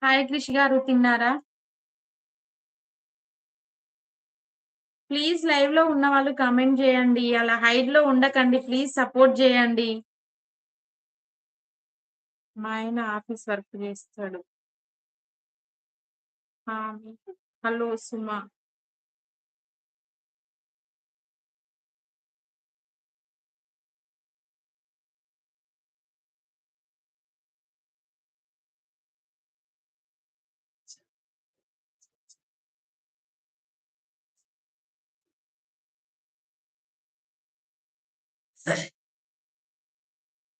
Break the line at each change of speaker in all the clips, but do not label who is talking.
Hi Krish గారు తిన్నారా? Please లైవ్‌లో ఉన్నవాళ్ళు కామెంట్ జేయండి. అలా హైడ్‌లో ఉండకండి. ప్లీజ్ సపోర్ట్ జేయండి. మా ఆయన ఆఫీస్ వర్క్ జేస్తాడు. ఆ! హలో సుమ.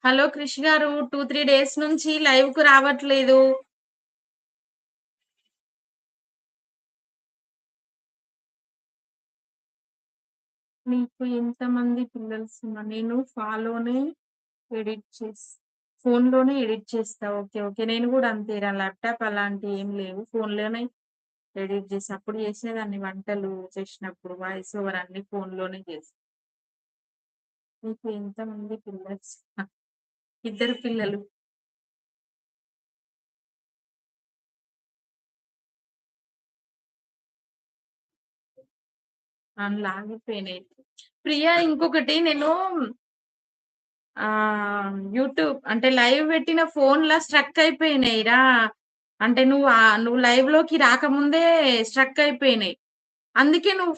హలో క్రిష్ గారు 2, 3 డేస్ నుంచి లైవ్‌కు రావట్లేదు. మీకు ఎంతమంది పిల్లలు సుమ? నేను ఎడిట్ చేస్ ఫోన్‌లోనే ఎడిట్ చేస్తా. ఓకే. ఓకే. నేను గూడా అంతేరా ల్యాప్‌టాప్ అలాంటియి ఏం లేవు. ఫోన్‌లోనే ఎడిట్ చేసి అప్పుడు చేసేదాన్ని వంటలు చేసినప్పుడు వాయిస్ ఓవర్ అన్నీ ఫోన్‌లోనే చేస్తా. మీకు ఎంతమంది పిల్లలు? ఇద్దరు పిల్లలు. లాగిపోయినాయి. ప్రియా ఇంకొకటి నేను యూట్యూబ్ అంటే లైవ్ పెట్టిన ఫోన్‌ల స్ట్రక్ అయిపోయినాయిరా. అంటే నువ్వు లైవ్‌లోకి రాకముందే స్ట్రక్ అయిపోయినాయి. అందుకే నువ్వు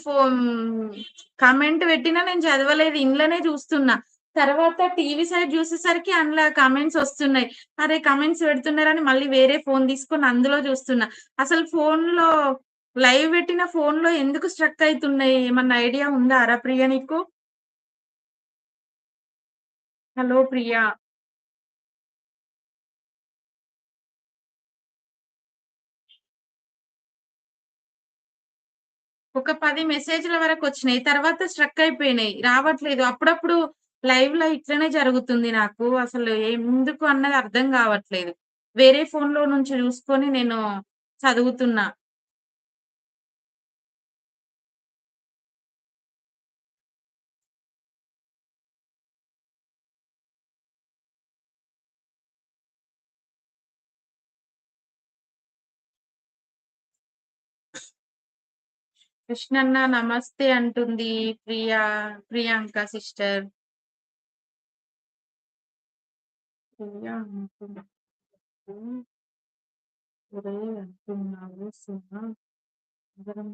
కామెంట్ పెట్టినా నేను చదవలేదు. ఇంట్లోనే చూస్తున్నా. తర్వాత టీవీ సైడ్ చూసేసరికి అందులో కామెంట్స్ వస్తున్నాయి. అరే! కామెంట్స్ పెడుతున్నారని మళ్ళీ వేరే ఫోన్ తీసుకొని అందులో చూస్తున్నా. అసలు లైవ్ పెట్టిన ఫోన్‌లో ఎందుకు స్ట్రక్ అయితున్నాయి? ఏమన్నా ఐడియా ఉందారా ప్రియ నీకు? హలో ప్రియా. ఒక 10 మెసేజ్‌ల వరకొచ్చినాయి. తర్వాత స్ట్రక్ అయిపోయినాయి. రావట్లేదు. అప్పుడప్పుడు లైవ్‌లో ఇట్లనే జరుగుతుంది నాకు. అసలు ఎందుకు అన్నది అర్థం గావట్లేదు. వేరే ఫోన్‌లో నుంచి జూసుకొని నేను చదువుతున్నా. కృష్ణన్న నమస్తే అంటుంది ప్రియాంక సిస్టర్. ప్రియ అంటుంది. ఒరే అంటున్నావు సుమ. అందరం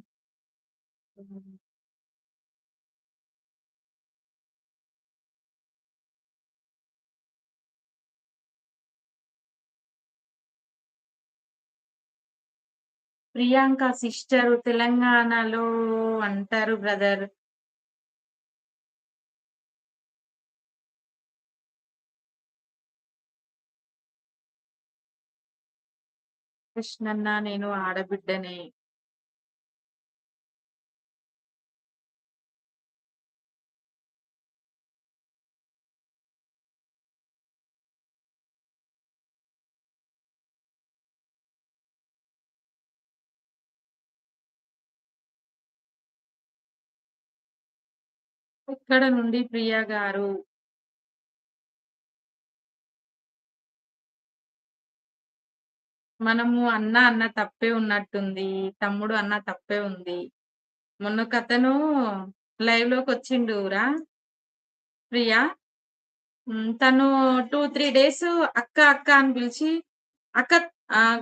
ప్రియాంక సిస్టరు తెలంగాణలో అంటారు బ్రదర్. కృష్ణన్న నేను ఆడబిడ్డనే. ఎక్కడ నుండి ప్రియ గారు? మనము అన్న తప్పే ఉన్నట్టుంది. తమ్ముడు అన్న తప్పే ఉంది. మొన్నొకతను లైవ్‌లోకొచ్చిండురా ప్రియా. తను 2, 3 డేస్ అక్క అని పిలిచి అక్క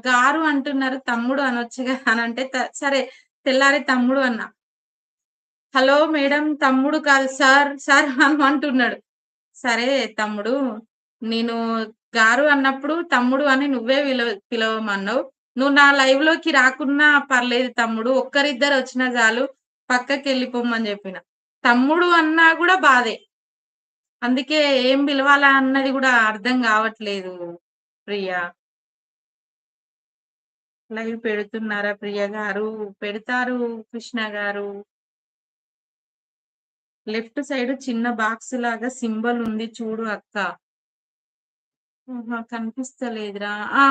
గారు అంటున్నారు తమ్ముడు అనొచ్చుగా అనంటే సరే తెల్లారి తమ్ముడు అన్నా. హలో మేడం తమ్ముడు కాదు సార్ అంటున్నాడు. సరే తమ్ముడు, నేను గారు అన్నప్పుడు తమ్ముడు అని నువ్వే పిలవమన్నావు. నువ్వు నా లైవ్‌లోకి రాకున్నా పర్లేదు తమ్ముడు. ఒక్కరిద్దరొచ్చినా చాలు పక్కకెళ్ళిపోమని జెప్పిన. తమ్ముడు అన్నా గూడా బాధే. అందుకే ఏం పిలవాలా అన్నది గూడా అర్థం గావట్లేదు ప్రియ. లైవ్ పెడుతున్నారా ప్రియ గారు? పెడతారు కృష్ణ గారు. లెఫ్ట్ సైడ్ చిన్న బాక్స్ లాగా సింబల్ ఉంది చూడు అక్క. ఆహా! కనిపిస్తలేదురా. ఆ!